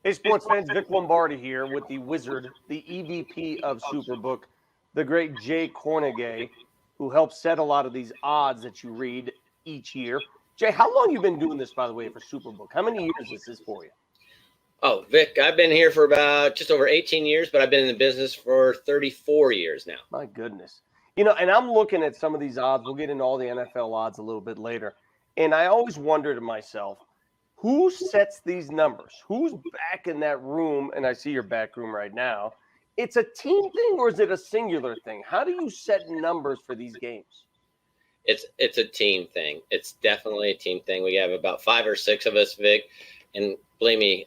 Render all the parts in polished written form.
Hey, sports fans, Vic Lombardi here with the wizard, the EVP of SuperBook, the great Jay Kornegay, who helps set a lot of these odds that you read each year. Jay, how long you been doing this, by the way, for SuperBook? How many years is this for you? Oh, Vic, I've been here for about just over 18 years, but I've been in the business for 34 years now. My goodness. And I'm looking at some of these odds. We'll get into all the NFL odds a little bit later. And I always wonder to myself, who sets these numbers? Who's back in that room? And I see your back room right now. It's a team thing or is it a singular thing? How do you set numbers for these games? It's a team thing. It's definitely a team thing. We have about 5 or 6 of us, Vic, and believe me,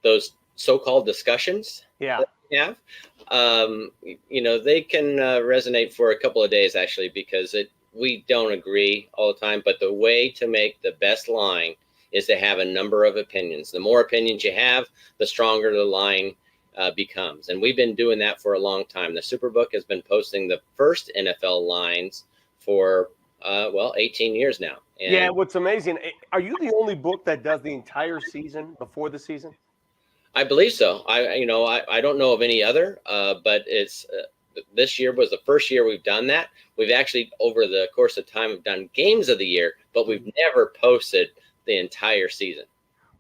those so-called discussions that we have, they can resonate for a couple of days actually, because we don't agree all the time. But the way to make the best line is to have a number of opinions. The more opinions you have, the stronger the line becomes. And we've been doing that for a long time. The SuperBook has been posting the first NFL lines for 18 years now. And what's amazing, are you the only book that does the entire season before the season? I believe so. I don't know of any other, but it's this year was the first year we've done that. We've actually, over the course of time, have done games of the year, but we've never posted the entire season.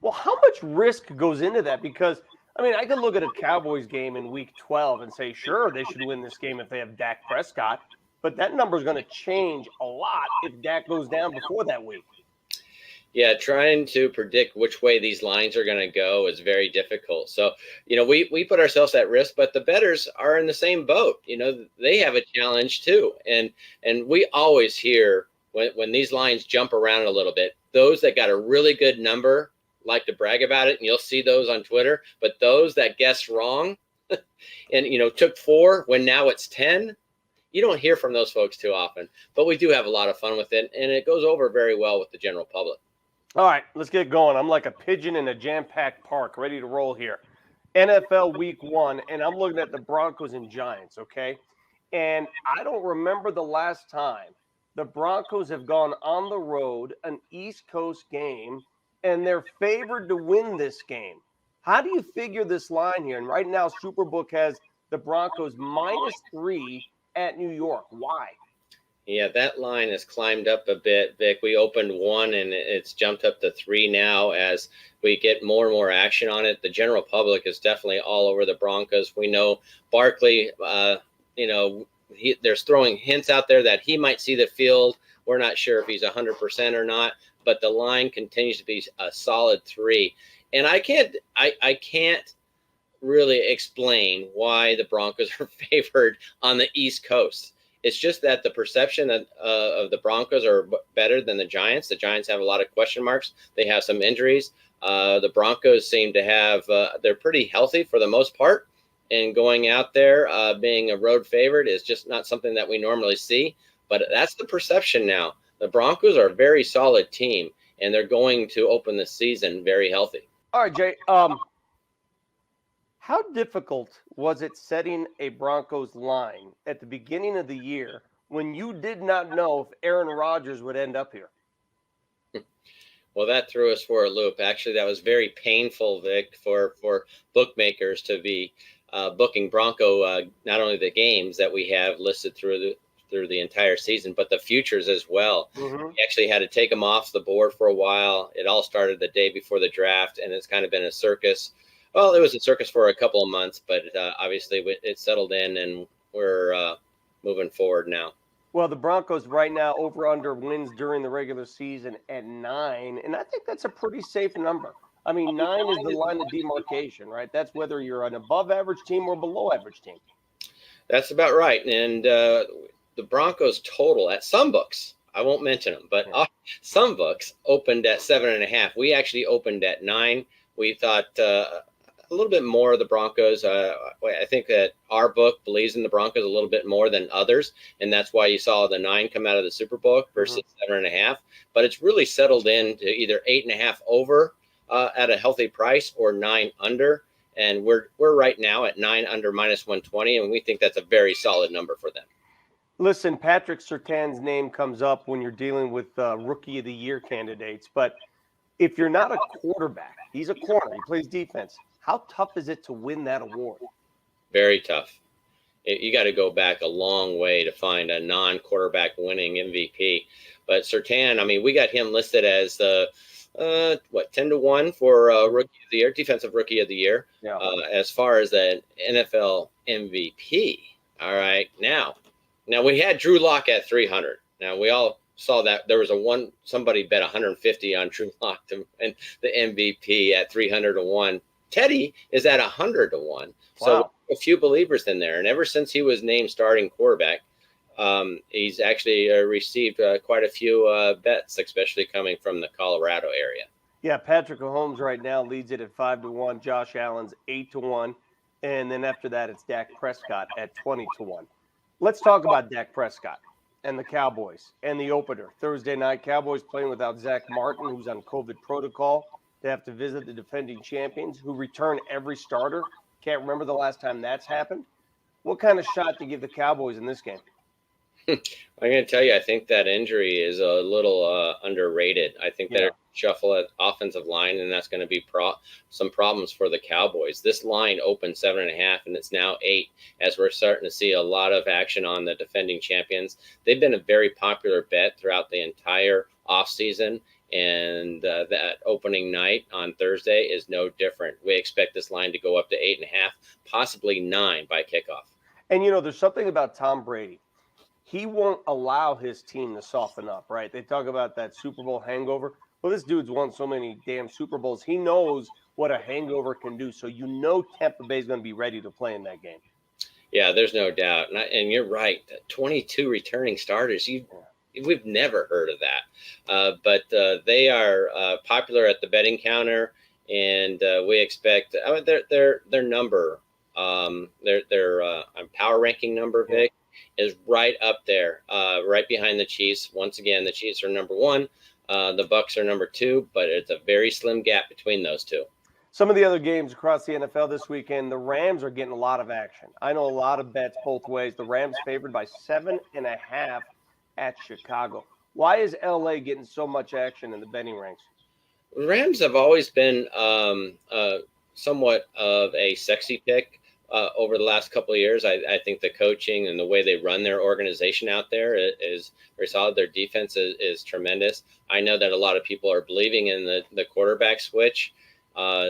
Well, how much risk goes into that? Because, I could look at a Cowboys game in week 12 and say, sure, they should win this game if they have Dak Prescott. But that number is going to change a lot if Dak goes down before that week. Yeah, trying to predict which way these lines are going to go is very difficult. So, we put ourselves at risk, but the bettors are in the same boat. They have a challenge too. And we always hear when these lines jump around a little bit, those that got a really good number like to brag about it, and you'll see those on Twitter. But those that guessed wrong and, took 4 when now it's 10, you don't hear from those folks too often. But we do have a lot of fun with it, and it goes over very well with the general public. All right, let's get going. I'm like a pigeon in a jam-packed park, ready to roll here. NFL Week 1, and I'm looking at the Broncos and Giants, okay? And I don't remember the last time the Broncos have gone on the road, an East Coast game, and they're favored to win this game. How do you figure this line here? And right now, SuperBook has the Broncos -3 at New York. Why? Yeah, that line has climbed up a bit, Vic. We opened 1 and it's jumped up to 3 now as we get more and more action on it. The general public is definitely all over the Broncos. We know Barkley, there's throwing hints out there that he might see the field. We're not sure if he's 100% or not, but the line continues to be a solid 3. And I can't really explain why the Broncos are favored on the East Coast. It's just that the perception of the Broncos are better than the Giants. The Giants have a lot of question marks. They have some injuries. The Broncos seem to have they're pretty healthy for the most part. And going out there being a road favorite is just not something that we normally see. But that's the perception now. The Broncos are a very solid team, and they're going to open the season very healthy. All right, Jay. How difficult was it setting a Broncos line at the beginning of the year when you did not know if Aaron Rodgers would end up here? Well, that threw us for a loop. Actually, that was very painful, Vic, for bookmakers to be booking Bronco, not only the games that we have listed through the entire season, but the futures as well. Mm-hmm. We actually had to take them off the board for a while. It all started the day before the draft, and it's kind of been a circus. Well, it was a circus for a couple of months, but obviously it settled in, and we're moving forward now. Well, the Broncos right now over/under wins during the regular season at 9, and I think that's a pretty safe number. 9 is the line of demarcation, right? That's whether you're an above-average team or below-average team. That's about right. And the Broncos total at some books, I won't mention them, but some books opened at 7.5. We actually opened at 9. We thought a little bit more of the Broncos. I think that our book believes in the Broncos a little bit more than others, and that's why you saw the 9 come out of the SuperBook versus 7.5. But it's really settled in to either 8.5 over at a healthy price or 9 under, and we're right now at 9 under -120, and we think that's a very solid number for them. Listen, Patrick Surtain's name comes up when you're dealing with Rookie of the Year candidates, but If you're not a quarterback, he's a corner, he plays defense. How tough is it to win that award? Very tough. You got to go back a long way to find a non-quarterback winning MVP. But Surtain, I mean, we got him listed as the 10-1 for rookie of the year, defensive rookie of the year. Yeah. As far as the NFL MVP. All right, now we had Drew Lock at 300. Now we all saw that there was somebody bet 150 on Drew Lock to win the MVP at 300-1. Teddy is at 100-1. So Wow. A few believers in there, and ever since he was named starting quarterback, he's actually received quite a few bets, especially coming from the Colorado area. Yeah, Patrick Mahomes right now leads it at 5-1. Josh Allen's 8-1, and then after that, it's Dak Prescott at 20-1. Let's talk about Dak Prescott and the Cowboys and the opener Thursday night. Cowboys playing without Zach Martin, who's on COVID protocol. They have to visit the defending champions, who return every starter. Can't remember the last time that's happened. What kind of shot do you give the Cowboys in this game? I'm going to tell you, I think that injury is a little underrated. I think that shuffle at offensive line, and that's going to be some problems for the Cowboys. This line opened 7.5, and it's now 8, as we're starting to see a lot of action on the defending champions. They've been a very popular bet throughout the entire offseason, and that opening night on Thursday is no different. We expect this line to go up to 8.5, possibly 9 by kickoff. And, there's something about Tom Brady. He won't allow his team to soften up, right? They talk about that Super Bowl hangover. Well, this dude's won so many damn Super Bowls. He knows what a hangover can do. So Tampa Bay is going to be ready to play in that game. Yeah, there's no doubt. And you're right. 22 returning starters. We've never heard of that. But they are popular at the betting counter, and we expect their number, their power ranking number, Vic, is right up there, right behind the Chiefs. Once again, the Chiefs are number 1. The Bucs are number 2, but it's a very slim gap between those two. Some of the other games across the NFL this weekend, the Rams are getting a lot of action. I know a lot of bets both ways. The Rams favored by 7.5 at Chicago. Why is LA getting so much action in the betting ranks? Rams have always been somewhat of a sexy pick. Over the last couple of years, I think the coaching and the way they run their organization out there is very solid. Their defense is tremendous. I know that a lot of people are believing in the quarterback switch.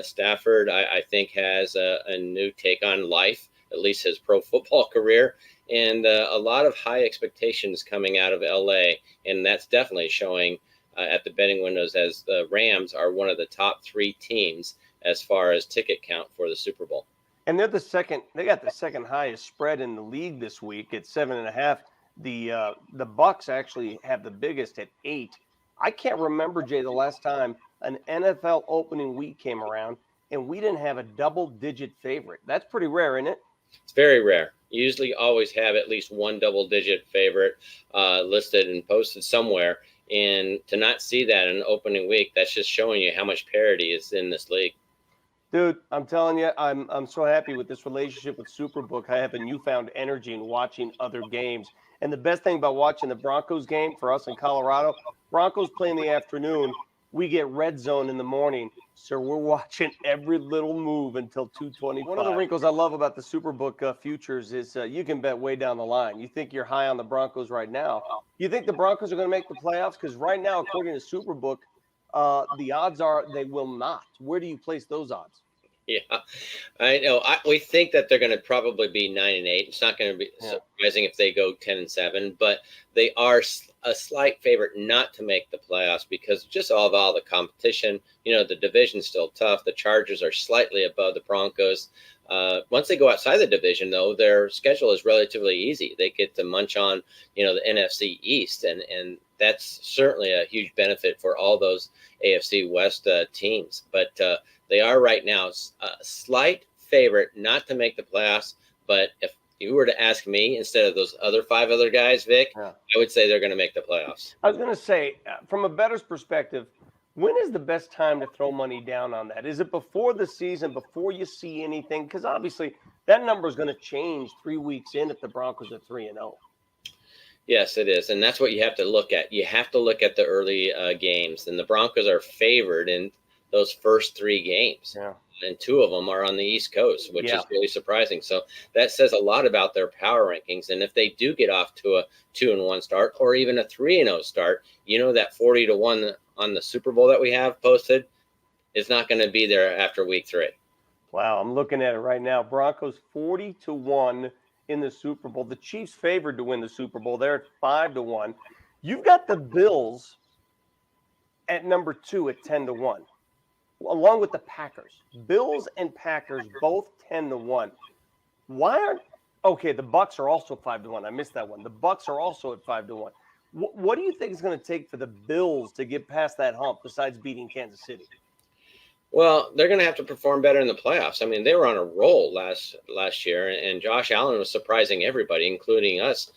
Stafford, I think, has a new take on life, at least his pro football career, and a lot of high expectations coming out of LA. And that's definitely showing at the betting windows, as the Rams are one of the top 3 teams as far as ticket count for the Super Bowl. And they're they got the second highest spread in the league this week at 7.5. The Bucs actually have the biggest at 8. I can't remember, Jay, the last time an NFL opening week came around and we didn't have a double-digit favorite. That's pretty rare, isn't it? It's very rare. You usually always have at least one double-digit favorite listed and posted somewhere. And to not see that in opening week, that's just showing you how much parity is in this league. Dude, I'm telling you, I'm so happy with this relationship with SuperBook. I have a newfound energy in watching other games. And the best thing about watching the Broncos game for us in Colorado, Broncos play in the afternoon. We get red zone in the morning. So we're watching every little move until 2:25. One of the wrinkles I love about the SuperBook futures is you can bet way down the line. You think you're high on the Broncos right now. You think the Broncos are going to make the playoffs? Because right now, according to SuperBook, the odds are they will not. Where do you place those odds? Yeah, I know. We think that they're going to probably be 9-8. It's not going to be surprising if they go 10-7, but they are a slight favorite not to make the playoffs because just all the competition. The division's still tough. The Chargers are slightly above the Broncos. Once they go outside the division, though, their schedule is relatively easy. They get to munch on, the NFC East, and that's certainly a huge benefit for all those AFC West teams. But they are right now a slight favorite not to make the playoffs. But if you were to ask me instead of those 5 other guys, Vic, I would say they're going to make the playoffs. I was going to say, from a bettor's perspective, when is the best time to throw money down on that? Is it before the season, before you see anything? Because obviously that number is going to change 3 weeks in if the Broncos are 3-0. Yes, it is, and that's what you have to look at. You have to look at the early games, and the Broncos are favored in those first three games, Yeah. and two of them are on the East Coast, which Yeah. is really surprising. So that says a lot about their power rankings. And if they do get off to a 2-1 start, or even a 3-0 start, that 40-1 on the Super Bowl that we have posted is not going to be there after week 3. Wow, I'm looking at it right now. Broncos 40-1 in the Super Bowl. The Chiefs favored to win the Super Bowl. They're at 5-1. You've got the Bills at number 2 at 10-1, along with the Packers. Bills and Packers both 10-1. Why aren't the Bucks are also 5-1. I missed that one. The Bucks are also at 5-1. What do you think is going to take for the Bills to get past that hump besides beating Kansas City? Well, they're going to have to perform better in the playoffs. I mean, they were on a roll last year, and Josh Allen was surprising everybody, including us,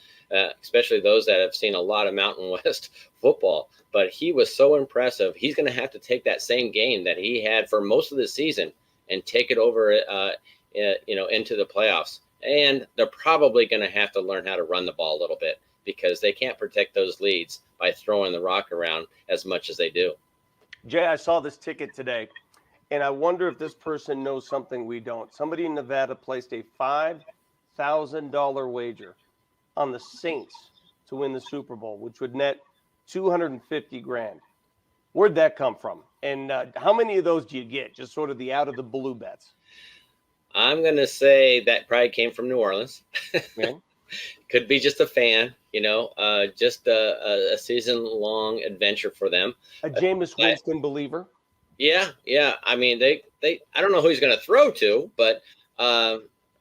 especially those that have seen a lot of Mountain West football. But he was so impressive. He's going to have to take that same game that he had for most of the season and take it over, into the playoffs. And they're probably going to have to learn how to run the ball a little bit because they can't protect those leads by throwing the rock around as much as they do. Jay, I saw this ticket today. And I wonder if this person knows something we don't. Somebody in Nevada placed a $5,000 wager on the Saints to win the Super Bowl, which would net $250,000. Where'd that come from? And how many of those do you get? Just sort of the out of the blue bets. I'm going to say that probably came from New Orleans. Okay. Could be just a fan, just a season-long adventure for them. A Jameis Winston believer. Yeah. I mean, they I don't know who he's going to throw to, but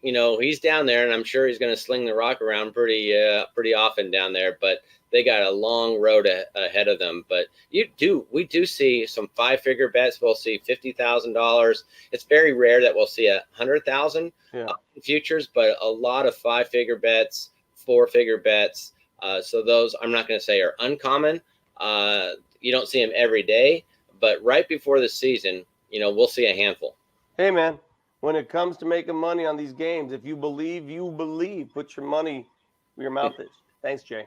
he's down there, and I'm sure he's going to sling the rock around pretty often down there. But they got a long road ahead of them. But we do see some 5-figure bets. We'll see $50,000. It's very rare that we'll see 100,000 futures, but a lot of 5-figure bets, 4-figure bets. So those I'm not going to say are uncommon. You don't see them every day. But right before the season, we'll see a handful. Hey, man, when it comes to making money on these games, if you believe, you believe. Put your money where your mouth is. Thanks, Jay.